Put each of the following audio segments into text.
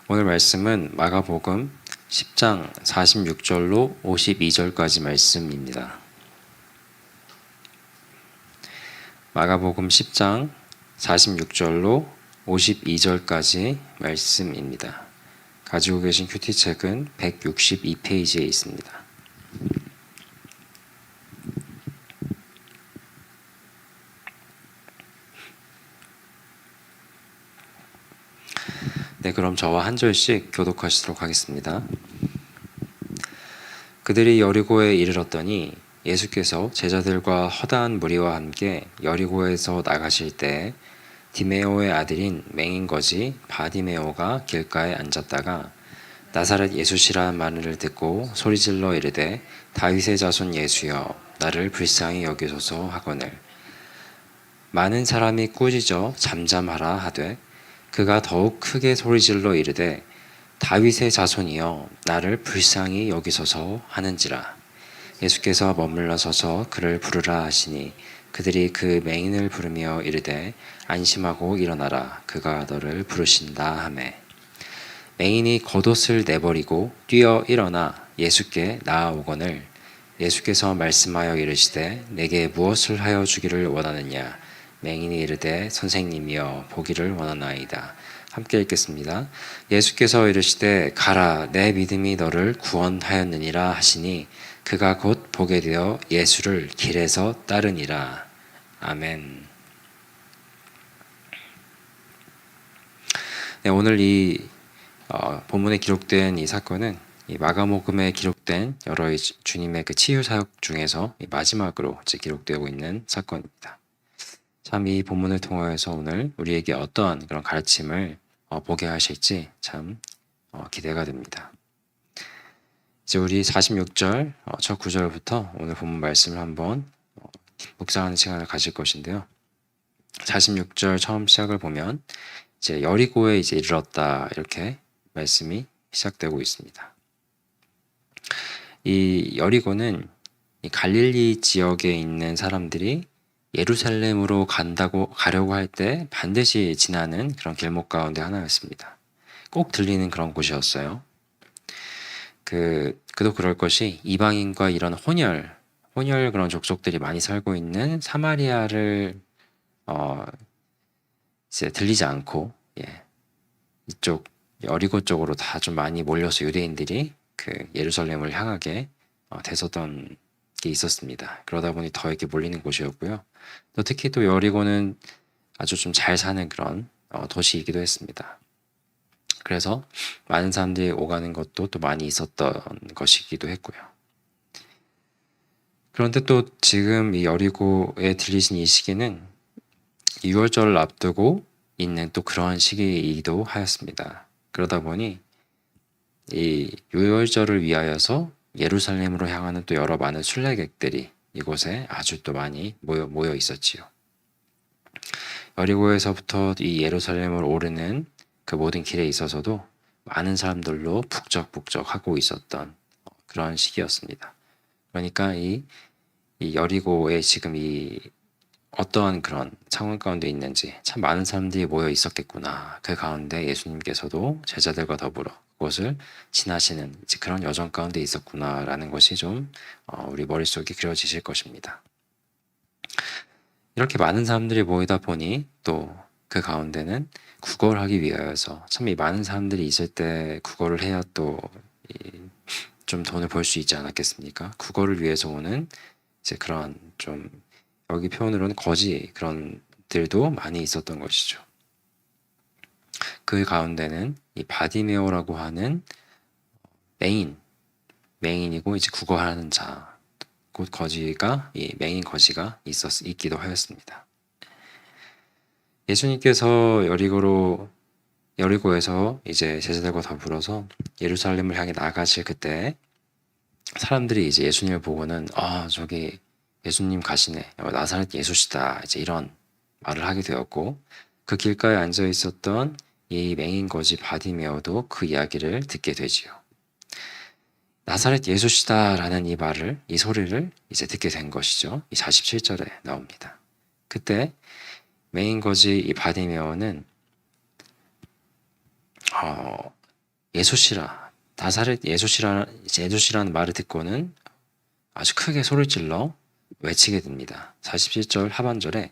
오늘 말씀은 마가복음 10장 46절로 52절까지 말씀입니다. 마가복음 10장 46절로 52절까지 말씀입니다. 가지고 계신 큐티책은 162페이지에 있습니다. 네, 그럼 저와 한 절씩 교독하시도록 하겠습니다. 그들이 여리고에 이르렀더니 예수께서 제자들과 허다한 무리와 함께 여리고에서 나가실 때 디메오의 아들인 맹인거지 바디메오가 길가에 앉았다가 나사렛 예수시라 말을 듣고 소리질러 이르되 다윗의 자손 예수여 나를 불쌍히 여기소서 하거늘 많은 사람이 꾸짖어 잠잠하라 하되 그가 더욱 크게 소리질러 이르되 다윗의 자손이여 나를 불쌍히 여기소서 하는지라. 예수께서 머물러 서서 그를 부르라 하시니 그들이 그 맹인을 부르며 이르되 안심하고 일어나라 그가 너를 부르신다 하매 맹인이 겉옷을 내버리고 뛰어 일어나 예수께 나아오거늘 예수께서 말씀하여 이르시되 내게 무엇을 하여 주기를 원하느냐 맹인이 이르되 선생님이여 보기를 원하나이다. 함께 읽겠습니다. 예수께서 이르시되 가라 내 믿음이 너를 구원하였느니라 하시니 그가 곧 보게 되어 예수를 길에서 따르니라. 아멘. 네, 오늘 이 본문에 기록된 이 사건은 이 마가복음에 기록된 여러 주님의 그 치유 사역 중에서 마지막으로 기록되고 있는 사건입니다. 참 이 본문을 통하여서 오늘 우리에게 어떠한 그런 가르침을 보게 하실지 참 기대가 됩니다. 이제 우리 46절 첫 구절부터 오늘 본문 말씀을 한번 묵상하는 시간을 가질 것인데요. 46절 처음 시작을 보면 이제 여리고에 이제 이르렀다 이렇게 말씀이 시작되고 있습니다. 이 여리고는 이 갈릴리 지역에 있는 사람들이 예루살렘으로 가려고 할 때 반드시 지나는 그런 길목 가운데 하나였습니다. 꼭 들리는 그런 곳이었어요. 그도 그럴 것이 이방인과 이런 혼혈 그런 족속들이 많이 살고 있는 사마리아를 이제 들리지 않고 이쪽 여리고 쪽으로 다 좀 많이 몰려서 유대인들이 그 예루살렘을 향하게 됐었던 게 있었습니다. 그러다 보니 더 이렇게 몰리는 곳이었고요. 또 특히 또 여리고는 아주 좀 잘 사는 그런 도시이기도 했습니다. 그래서 많은 사람들이 오가는 것도 또 많이 있었던 것이기도 했고요. 그런데 또 지금 이 여리고에 들리신 이 시기는 유월절을 앞두고 있는 또 그러한 시기이기도 하였습니다. 그러다 보니 이 유월절을 위하여서 예루살렘으로 향하는 또 여러 많은 순례객들이 이곳에 아주 또 많이 모여 있었지요. 여리고에서부터 이 예루살렘을 오르는 그 모든 길에 있어서도 많은 사람들로 북적북적하고 있었던 그런 시기였습니다. 그러니까 이 여리고에 지금 이 어떠한 그런 상황 가운데 있는지 참 많은 사람들이 모여 있었겠구나. 그 가운데 예수님께서도 제자들과 더불어 그곳을 지나시는 그런 여정 가운데 있었구나라는 것이 좀 우리 머릿속에 그려지실 것입니다. 이렇게 많은 사람들이 모이다 보니 또 그 가운데는 구걸을 하기 위하여서 참 이 많은 사람들이 있을 때 구걸을 해야 또 좀 돈을 벌 수 있지 않았겠습니까? 구걸을 위해서 오는 이제 그런 좀 여기 표현으로는 거지 그런 들도 많이 있었던 것이죠. 그 가운데는 이 바디메오라고 하는 맹인이고 이제 구걸하는 자, 곧 거지가 이 맹인 거지가 있기도 하였습니다. 예수님께서 여리고에서 이제 제자들과 더불어서 예루살렘을 향해 나가실 그때 사람들이 이제 예수님을 보고는 저기 예수님 가시네. 나사렛 예수시다. 이제 이런 말을 하게 되었고 그 길가에 앉아 있었던 이 맹인 거지 바디메오도 그 이야기를 듣게 되지요. 나사렛 예수시다라는 이 소리를 이제 듣게 된 것이죠. 이 47절에 나옵니다. 그때 맹인 거지 이 바디메오는 예수시라, 나사렛 예수시라는 말을 듣고는 아주 크게 소리를 질러 외치게 됩니다. 47절 하반절에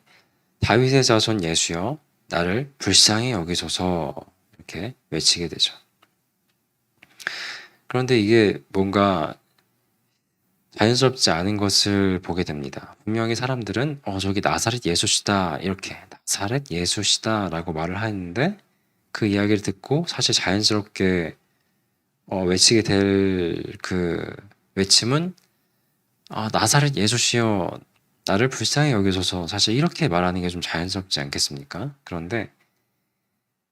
다윗의 자손 예수여 나를 불쌍히 여기소서 이렇게 외치게 되죠. 그런데 이게 뭔가 자연스럽지 않은 것을 보게 됩니다. 분명히 사람들은 저기 나사렛 예수시다 이렇게 나사렛 예수시다라고 말을 하는데 그 이야기를 듣고 사실 자연스럽게 외치게 될 그 외침은 나사렛 예수시여 나를 불쌍히 여기소서 사실 이렇게 말하는 게 좀 자연스럽지 않겠습니까? 그런데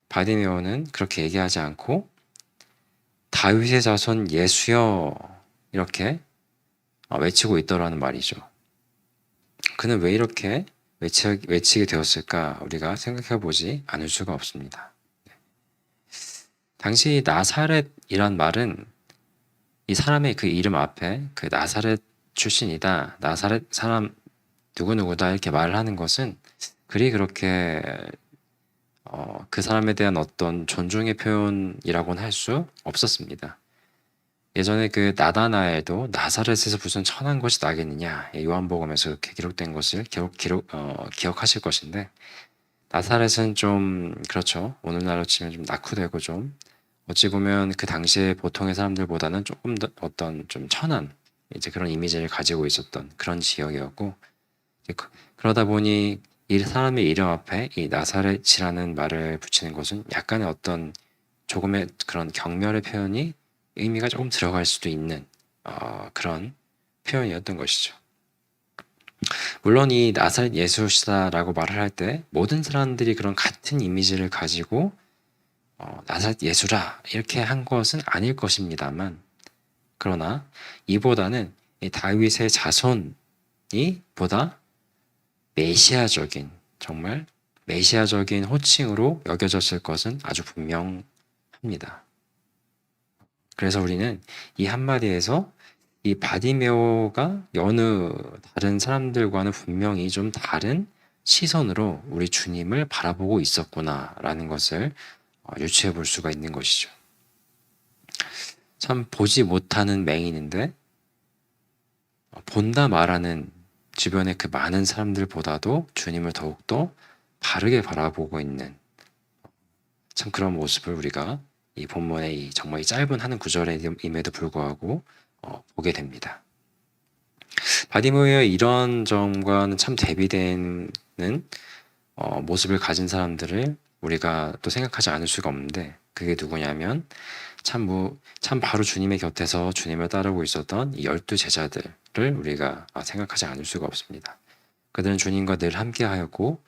바디메오는 그렇게 얘기하지 않고 다윗의 자손 예수여 이렇게 외치고 있더라는 말이죠. 그는 왜 이렇게 외치게 되었을까 우리가 생각해 보지 않을 수가 없습니다. 당시 나사렛이란 말은 이 사람의 그 이름 앞에 그 나사렛 출신이다, 나사렛 사람 누구누구다 이렇게 말을 하는 것은 그렇게 그 사람에 대한 어떤 존중의 표현이라고는 할 수 없었습니다. 예전에 그 나다나엘도 나사렛에서 무슨 천한 것이 나겠느냐 요한복음에서 이렇게 기록된 것을 기억하실 것인데 나사렛은 좀 그렇죠. 오늘날로 치면 좀 낙후되고 좀 어찌 보면 그 당시에 보통의 사람들보다는 조금 더 어떤 좀 천한 이제 그런 이미지를 가지고 있었던 그런 지역이었고 그러다 보니 이 사람의 이름 앞에 이 나사렛이라는 말을 붙이는 것은 약간의 어떤 조금의 그런 경멸의 표현이 의미가 조금 들어갈 수도 있는 그런 표현이었던 것이죠. 물론 이 나사렛 예수시다라고 말을 할 때 모든 사람들이 그런 같은 이미지를 가지고 나사렛 예수라 이렇게 한 것은 아닐 것입니다만 그러나 이보다는 이 다윗의 자손이 보다 메시아적인 정말 메시아적인 호칭으로 여겨졌을 것은 아주 분명합니다. 그래서 우리는 이 한마디에서 이 바디메오가 여느 다른 사람들과는 분명히 좀 다른 시선으로 우리 주님을 바라보고 있었구나라는 것을 유추해 볼 수가 있는 것이죠. 참 보지 못하는 맹인인데 본다 말하는 주변의 그 많은 사람들보다도 주님을 더욱더 바르게 바라보고 있는 참 그런 모습을 우리가 이 본문의 정말 이 짧은 한 구절임에도 불구하고 보게 됩니다. 바디메오의 이런 점과는 참 대비되는 모습을 가진 사람들을 우리가 또 생각하지 않을 수가 없는데 그게 누구냐면 참 바로 주님의 곁에서 주님을 따르고 있었던 이 12 제자들을 우리가 생각하지 않을 수가 없습니다. 그들은 주님과 늘 함께하였고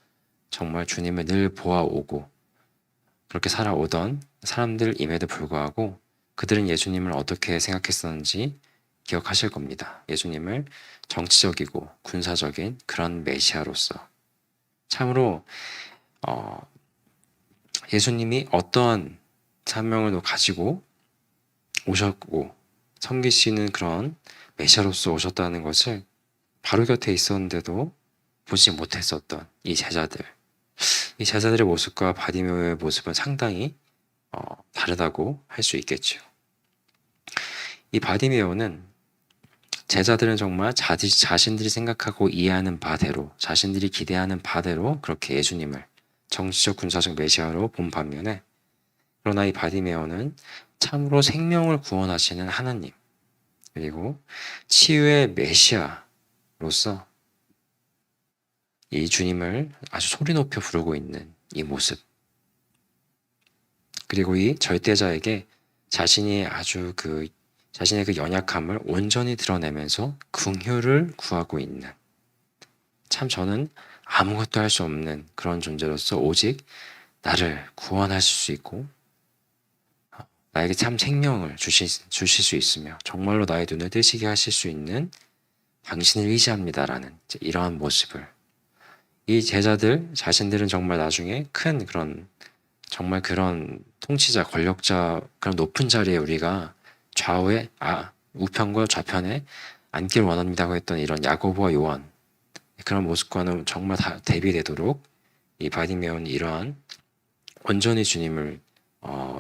정말 주님을 늘 보아오고 그렇게 살아오던 사람들임에도 불구하고 그들은 예수님을 어떻게 생각했었는지 기억하실 겁니다. 예수님을 정치적이고 군사적인 그런 메시아로서 참으로 예수님이 어떠한 사명을 가지고 오셨고 섬기시는 그런 메시아로서 오셨다는 것을 바로 곁에 있었는데도 보지 못했었던 이 제자들의 모습과 바디메오의 모습은 상당히 다르다고 할 수 있겠죠. 이 바디메오는 제자들은 정말 자신들이 생각하고 이해하는 바대로 자신들이 기대하는 바대로 그렇게 예수님을 정치적 군사적 메시아로 본 반면에 그러나 이 바디메오는 참으로 생명을 구원하시는 하나님 그리고 치유의 메시아로서 이 주님을 아주 소리 높여 부르고 있는 이 모습 그리고 이 절대자에게 자신의 그 연약함을 온전히 드러내면서 긍휼을 구하고 있는 참 저는 아무것도 할 수 없는 그런 존재로서 오직 나를 구원하실 수 있고 나에게 참 생명을 주실 수 있으며 정말로 나의 눈을 뜨시게 하실 수 있는 당신을 의지합니다라는 이러한 모습을 이 제자들 자신들은 정말 나중에 큰 그런 정말 그런 통치자 권력자 그런 높은 자리에 우리가 좌우에 우편과 좌편에 앉길 원합니다고 했던 이런 야고보와 요한 그런 모습과는 정말 다 대비되도록 이 바디메오는 이러한 온전히 주님을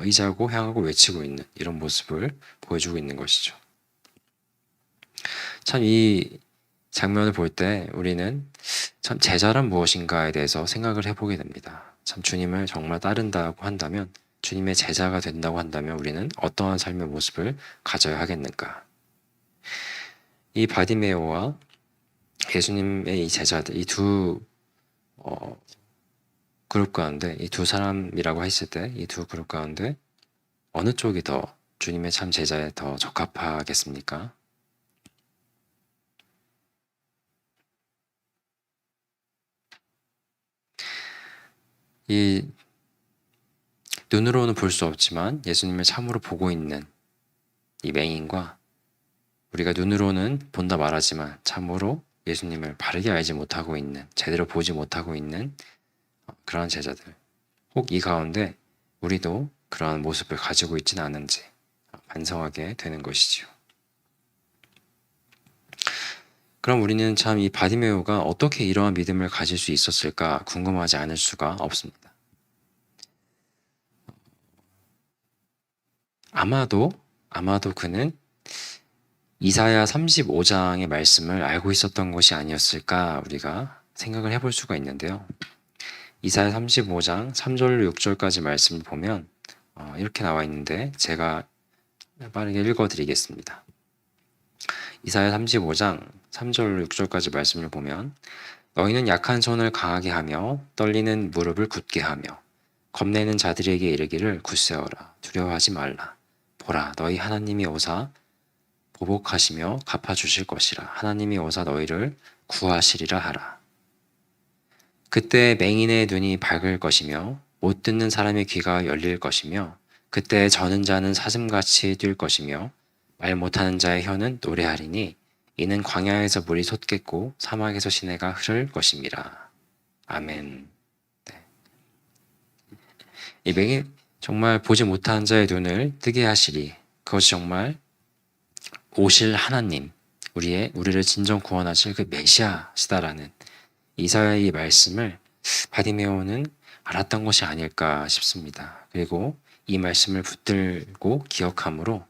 의지하고 향하고 외치고 있는 이런 모습을 보여주고 있는 것이죠. 참 이 장면을 볼 때 우리는 참 제자란 무엇인가에 대해서 생각을 해보게 됩니다. 참 주님을 정말 따른다고 한다면, 주님의 제자가 된다고 한다면 우리는 어떠한 삶의 모습을 가져야 하겠는가? 이 바디메오와 예수님의 이 제자들, 이 두 그룹 가운데, 이 두 사람이라고 했을 때 이 두 그룹 가운데 어느 쪽이 더 주님의 참 제자에 더 적합하겠습니까? 이 눈으로는 볼 수 없지만 예수님을 참으로 보고 있는 이 맹인과, 우리가 눈으로는 본다 말하지만 참으로 예수님을 바르게 알지 못하고 있는, 제대로 보지 못하고 있는 그러한 제자들, 혹 이 가운데 우리도 그러한 모습을 가지고 있지는 않은지 반성하게 되는 것이지요. 그럼 우리는 참 이 바디메오가 어떻게 이러한 믿음을 가질 수 있었을까 궁금하지 않을 수가 없습니다. 아마도 그는 이사야 35장의 말씀을 알고 있었던 것이 아니었을까 우리가 생각을 해볼 수가 있는데요. 이사야 35장 3절 6절까지 말씀을 보면 이렇게 나와 있는데 제가 빠르게 읽어드리겠습니다. 이사야 35장 3절 6절까지 말씀을 보면, 너희는 약한 손을 강하게 하며 떨리는 무릎을 굳게 하며 겁내는 자들에게 이르기를 굳세어라, 두려워하지 말라. 보라, 너희 하나님이 오사 보복하시며 갚아주실 것이라. 하나님이 오사 너희를 구하시리라 하라. 그때 맹인의 눈이 밝을 것이며 못 듣는 사람의 귀가 열릴 것이며 그때 저는 자는 사슴같이 뛸 것이며 말 못하는 자의 혀는 노래하리니 이는 광야에서 물이 솟겠고 사막에서 시내가 흐를 것임이라. 아멘. 네. 이 맹인, 정말 보지 못하는 자의 눈을 뜨게 하시리. 그것이 정말 오실 하나님, 우리를 진정 구원하실 그 메시아시다라는 이사야의 말씀을 바디메오는 알았던 것이 아닐까 싶습니다. 그리고 이 말씀을 붙들고 기억함으로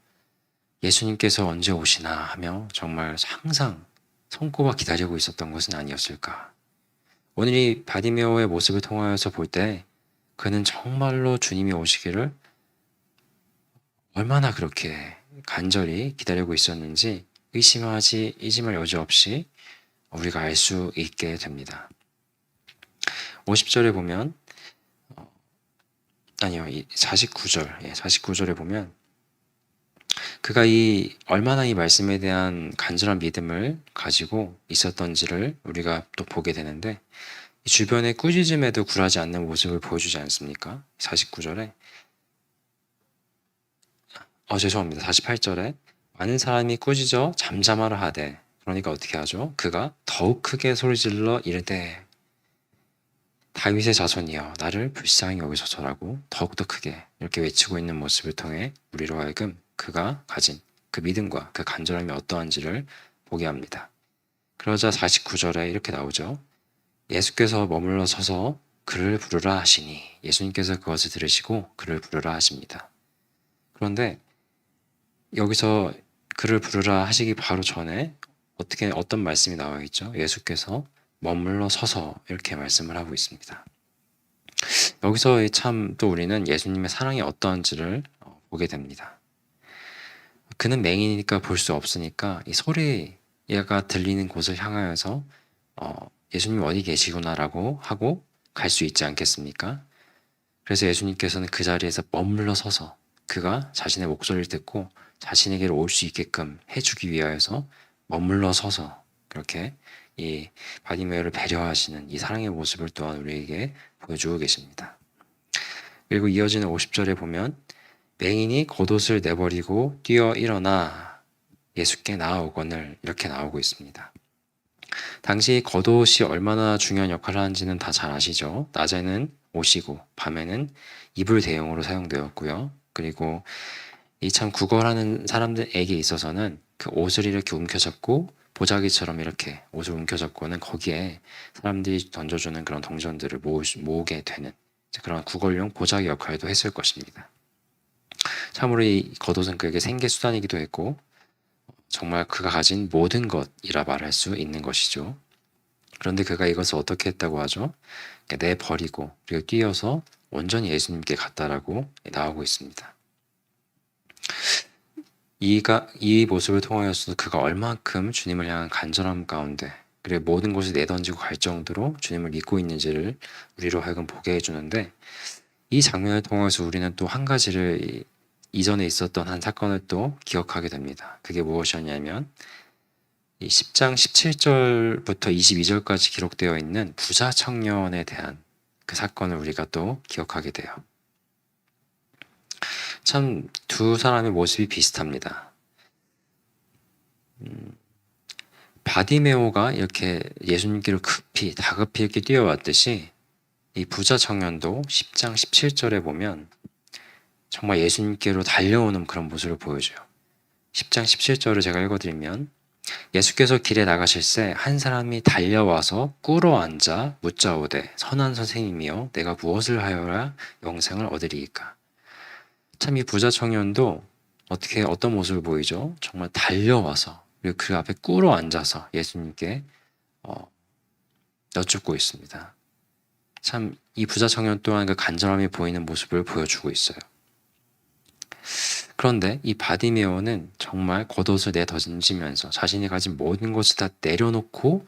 예수님께서 언제 오시나 하며 정말 항상 손꼽아 기다리고 있었던 것은 아니었을까. 오늘 이 바디메오의 모습을 통하여서 볼 때 그는 정말로 주님이 오시기를 얼마나 그렇게 간절히 기다리고 있었는지 의심할 여지 없이 우리가 알 수 있게 됩니다. 50절에 보면 49절에 보면 그가 얼마나 이 말씀에 대한 간절한 믿음을 가지고 있었던지를 우리가 또 보게 되는데, 이 주변의 꾸짖음에도 굴하지 않는 모습을 보여주지 않습니까? 49절에 48절에 많은 사람이 꾸짖어 잠잠하라 하되, 그러니까 어떻게 하죠? 그가 더욱 크게 소리질러 이르되 다윗의 자손이여 나를 불쌍히 여기소서라고 더욱더 크게 이렇게 외치고 있는 모습을 통해 우리로 하여금 그가 가진 그 믿음과 그 간절함이 어떠한지를 보게 합니다. 그러자 49절에 이렇게 나오죠. 예수께서 머물러 서서 그를 부르라 하시니, 예수님께서 그것을 들으시고 그를 부르라 하십니다. 그런데 여기서 그를 부르라 하시기 바로 전에 어떤 말씀이 나와 있죠? 예수께서 머물러 서서 이렇게 말씀을 하고 있습니다. 여기서 참 또 우리는 예수님의 사랑이 어떠한지를 보게 됩니다. 그는 맹인이니까 볼 수 없으니까 이 소리가 들리는 곳을 향하여서 예수님 어디 계시구나라고 하고 갈 수 있지 않겠습니까? 그래서 예수님께서는 그 자리에서 머물러 서서 그가 자신의 목소리를 듣고 자신에게로 올 수 있게끔 해주기 위하여서 머물러 서서 그렇게 이 바디메오를 배려하시는 이 사랑의 모습을 또한 우리에게 보여주고 계십니다. 그리고 이어지는 50절에 보면 맹인이 겉옷을 내버리고 뛰어 일어나 예수께 나아오거늘 이렇게 나오고 있습니다. 당시 겉옷이 얼마나 중요한 역할을 하는지는 다 잘 아시죠? 낮에는 옷이고 밤에는 이불 대용으로 사용되었고요. 그리고 이 참 구걸하는 사람들에게 있어서는 그 옷을 이렇게 움켜잡고 보자기처럼 이렇게 옷을 움켜잡고는 거기에 사람들이 던져주는 그런 동전들을 모으게 되는 그런 구걸용 보자기 역할도 했을 것입니다. 참으로 이 겉옷은 그에게 생계 수단이기도 했고 정말 그가 가진 모든 것이라 말할 수 있는 것이죠. 그런데 그가 이것을 어떻게 했다고 하죠? 내버리고 그리고 뛰어서 온전히 예수님께 갔다라고 나오고 있습니다. 이 모습을 통하여서도 그가 얼만큼 주님을 향한 간절함 가운데 그리고 모든 것을 내던지고 갈 정도로 주님을 믿고 있는지를 우리로 하여금 보게 해주는데, 이 장면을 통해서 우리는 또 한 가지를 이전에 있었던 한 사건을 또 기억하게 됩니다. 그게 무엇이었냐면 이 10장 17절부터 22절까지 기록되어 있는 부자 청년에 대한 그 사건을 우리가 또 기억하게 돼요. 참 두 사람의 모습이 비슷합니다. 바디메오가 이렇게 예수님께로 다급히 이렇게 뛰어왔듯이 이 부자 청년도 10장 17절에 보면 정말 예수님께로 달려오는 그런 모습을 보여줘요. 10장 17절을 제가 읽어드리면, 예수께서 길에 나가실새 한 사람이 달려와서 꿇어 앉아 묻자오되 선한 선생님이여 내가 무엇을 하여야 영생을 얻으리이까. 참 이 부자 청년도 어떤 모습을 보이죠? 정말 달려와서 그리고 그 앞에 꿇어 앉아서 예수님께 여쭙고 있습니다. 참 이 부자 청년 또한 그 간절함이 보이는 모습을 보여주고 있어요. 그런데 이 바디메오는 정말 겉옷을 내던지면서 자신이 가진 모든 것을 다 내려놓고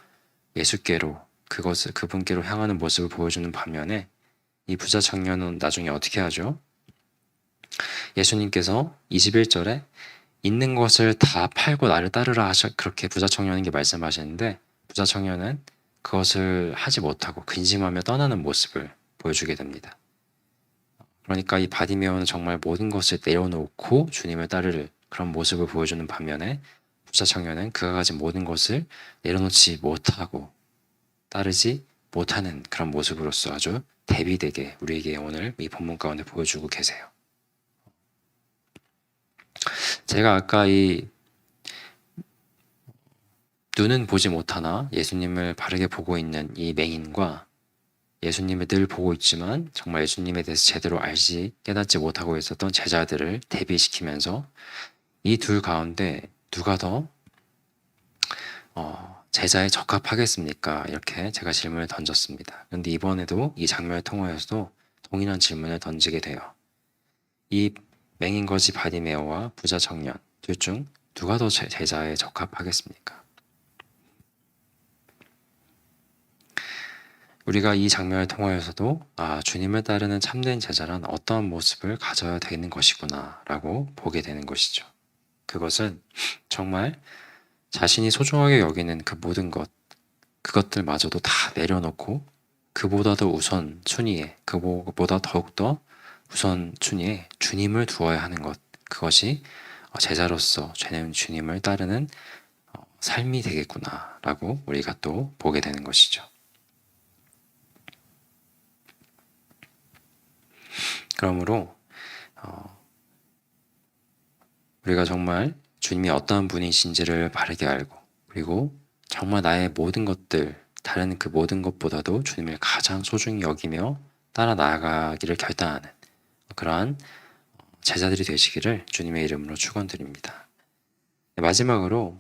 예수께로 그분께로 향하는 모습을 보여주는 반면에, 이 부자 청년은 나중에 어떻게 하죠? 예수님께서 21절에 있는 것을 다 팔고 나를 따르라 그렇게 부자 청년에게 말씀하시는데, 부자 청년은 그것을 하지 못하고 근심하며 떠나는 모습을 보여주게 됩니다. 그러니까 이 바디메오는 정말 모든 것을 내려놓고 주님을 따를 그런 모습을 보여주는 반면에, 부자 청년은 그가 가진 모든 것을 내려놓지 못하고 따르지 못하는 그런 모습으로서 아주 대비되게 우리에게 오늘 이 본문 가운데 보여주고 계세요. 제가 아까 이 눈은 보지 못하나 예수님을 바르게 보고 있는 이 맹인과 예수님을 늘 보고 있지만 정말 예수님에 대해서 제대로 깨닫지 못하고 있었던 제자들을 대비시키면서 이 둘 가운데 누가 더 제자에 적합하겠습니까? 이렇게 제가 질문을 던졌습니다. 그런데 이번에도 이 장면을 통하여서도 동일한 질문을 던지게 돼요. 이 맹인거지 바디메오와 부자 청년 둘 중 누가 더 제자에 적합하겠습니까? 우리가 이 장면을 통하여서도 주님을 따르는 참된 제자란 어떠한 모습을 가져야 되는 것이구나 라고 보게 되는 것이죠. 그것은 정말 자신이 소중하게 여기는 그 모든 그것들마저도 다 내려놓고 그보다도 우선순위에, 그보다 더욱더 우선순위에 주님을 두어야 하는 것, 그것이 제자로서 주님을 따르는 삶이 되겠구나 라고 우리가 또 보게 되는 것이죠. 그러므로 우리가 정말 주님이 어떠한 분이신지를 바르게 알고, 그리고 정말 나의 모든 것들, 다른 그 모든 것보다도 주님을 가장 소중히 여기며 따라 나아가기를 결단하는 그러한 제자들이 되시기를 주님의 이름으로 축원드립니다. 마지막으로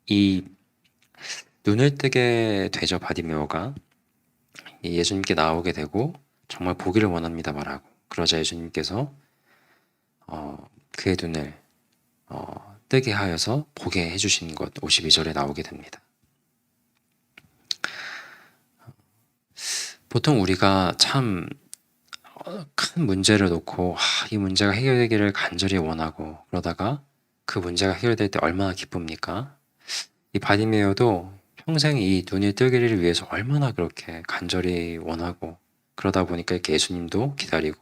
이 눈을 뜨게 되죠. 바디메오가 예수님께 나오게 되고 정말 보기를 원합니다 말하고, 그러자 예수님께서 그의 눈을 뜨게 하여서 보게 해주신 것 52절에 나오게 됩니다. 보통 우리가 참 큰 문제를 놓고 이 문제가 해결되기를 간절히 원하고 그러다가 그 문제가 해결될 때 얼마나 기쁩니까? 이 바디메오도 평생 이 눈을 뜨기를 위해서 얼마나 그렇게 간절히 원하고, 그러다 보니까 이렇게 예수님도 기다리고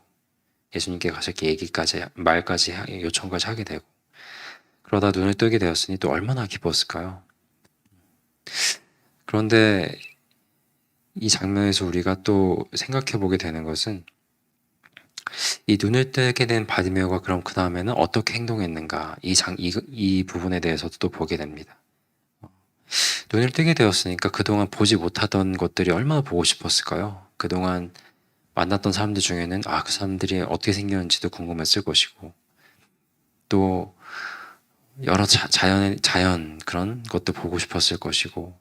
예수님께 가서 이렇게 말까지 요청까지 하게 되고, 그러다 눈을 뜨게 되었으니 또 얼마나 기뻤을까요? 그런데 이 장면에서 우리가 또 생각해 보게 되는 것은, 이 눈을 뜨게 된 바디메오가 그럼 그 다음에는 어떻게 행동했는가, 이 부분에 대해서도 또 보게 됩니다. 눈을 뜨게 되었으니까 그동안 보지 못하던 것들이 얼마나 보고 싶었을까요? 그동안 만났던 사람들 중에는 그 사람들이 어떻게 생겼는지도 궁금했을 것이고, 또 여러 자연 그런 것도 보고 싶었을 것이고,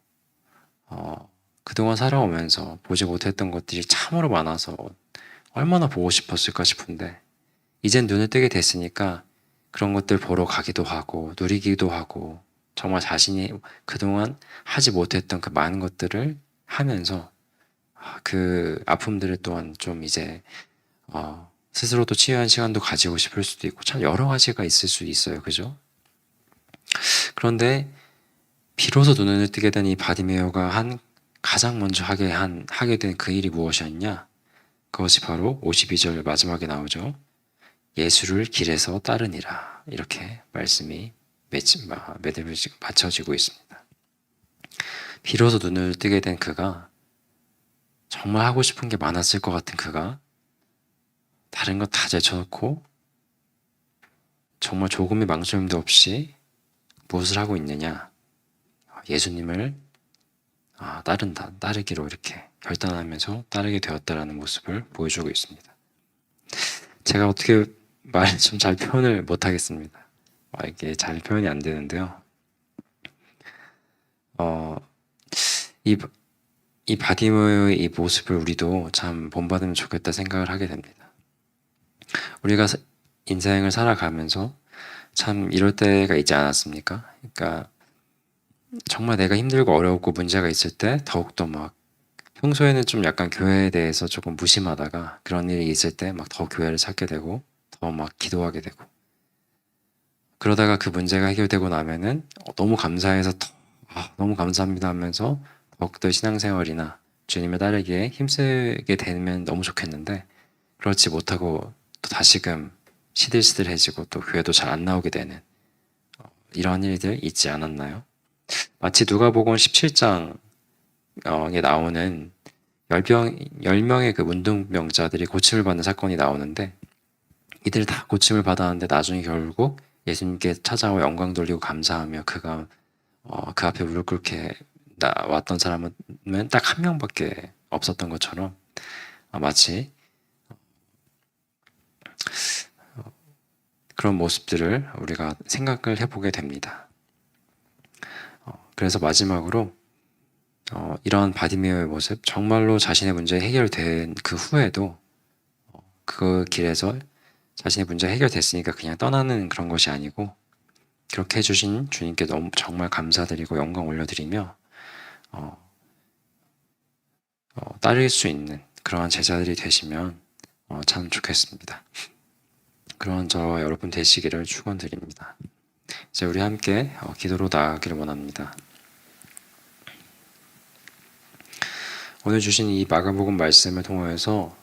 그동안 살아오면서 보지 못했던 것들이 참으로 많아서 얼마나 보고 싶었을까 싶은데, 이젠 눈을 뜨게 됐으니까 그런 것들 보러 가기도 하고 누리기도 하고, 정말 자신이 그동안 하지 못했던 그 많은 것들을 하면서 그 아픔들을 또한 좀 이제 스스로도 치유한 시간도 가지고 싶을 수도 있고, 참 여러 가지가 있을 수 있어요. 그죠? 그런데 비로소 눈을 뜨게 된 이 바디메오가 가장 먼저 하게 된 그 일이 무엇이었냐? 그것이 바로 52절 마지막에 나오죠. 예수를 길에서 따르니라. 이렇게 말씀이 맞춰지고 있습니다. 비로소 눈을 뜨게 된 그가, 정말 하고 싶은 게 많았을 것 같은 그가 다른 것 다 제쳐놓고 정말 조금의 망설임도 없이 무엇을 하고 있느냐? 예수님을 따르기로 이렇게 결단하면서 따르게 되었다라는 모습을 보여주고 있습니다. 제가 어떻게 말을 좀 잘 표현을 못하겠습니다. 이게 잘 표현이 안 되는데요. 이 바디메오의 이 모습을 우리도 참 본받으면 좋겠다 생각을 하게 됩니다. 우리가 인생을 살아가면서 참 이럴 때가 있지 않았습니까? 그러니까 정말 내가 힘들고 어렵고 문제가 있을 때 더욱더 막, 평소에는 좀 약간 교회에 대해서 조금 무심하다가 그런 일이 있을 때 막 더 교회를 찾게 되고 더 막 기도하게 되고, 그러다가 그 문제가 해결되고 나면은 너무 감사해서 너무 감사합니다 하면서 더욱더 신앙생활이나 주님을 따르기에 힘쓰게 되면 너무 좋겠는데, 그렇지 못하고 또 다시금 시들시들해지고 또 교회도 잘 안 나오게 되는 이러한 일들 있지 않았나요? 마치 누가복음 17장에 나오는 10명의 그 문둥병자들이 고침을 받는 사건이 나오는데, 이들 다 고침을 받았는데 나중에 결국 예수님께 찾아와 영광 돌리고 감사하며 그가 그 앞에 무릎 꿇게 왔던 사람은 딱 한 명밖에 없었던 것처럼, 마치 그런 모습들을 우리가 생각을 해보게 됩니다. 그래서 마지막으로 이러한 바디메오의 모습, 정말로 자신의 문제 해결된 그 후에도 그 길에서 자신의 문제 해결됐으니까 그냥 떠나는 그런 것이 아니고, 그렇게 해주신 주님께 너무 정말 감사드리고 영광 올려드리며 따를 수 있는 그러한 제자들이 되시면 참 좋겠습니다. 그런 저 여러분 되시기를 축원드립니다. 이제 우리 함께 기도로 나아가기를 원합니다. 오늘 주신 이 마가복음 말씀을 통해서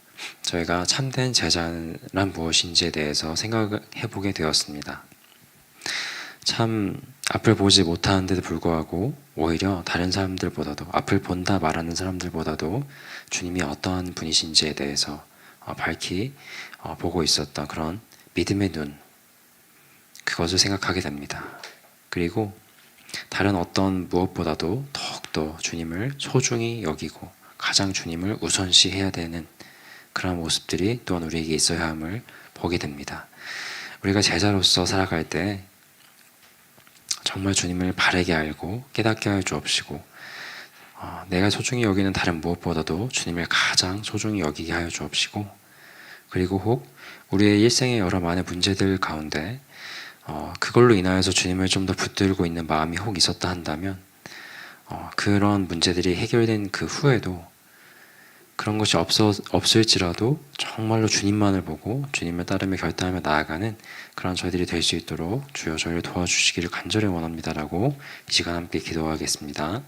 저희가 참된 제자란 무엇인지에 대해서 생각해 보게 되었습니다. 참 앞을 보지 못하는데도 불구하고 오히려 다른 사람들보다도, 앞을 본다 말하는 사람들보다도 주님이 어떠한 분이신지에 대해서 밝히 보고 있었던 그런 믿음의 눈, 그것을 생각하게 됩니다. 그리고 다른 어떤 무엇보다도 더욱더 주님을 소중히 여기고 가장 주님을 우선시해야 되는 그런 모습들이 또한 우리에게 있어야 함을 보게 됩니다. 우리가 제자로서 살아갈 때 정말 주님을 바르게 알고 깨닫게 하여 주옵시고, 내가 소중히 여기는 다른 무엇보다도 주님을 가장 소중히 여기게 하여 주옵시고, 그리고 혹 우리의 일생의 여러 많은 문제들 가운데 그걸로 인하여서 주님을 좀 더 붙들고 있는 마음이 혹 있었다 한다면, 그런 문제들이 해결된 그 후에도 그런 것이 없을지라도 정말로 주님만을 보고 주님을 따르며 결단하며 나아가는 그런 저희들이 될 수 있도록 주여 저희를 도와주시기를 간절히 원합니다라고 이 시간 함께 기도하겠습니다.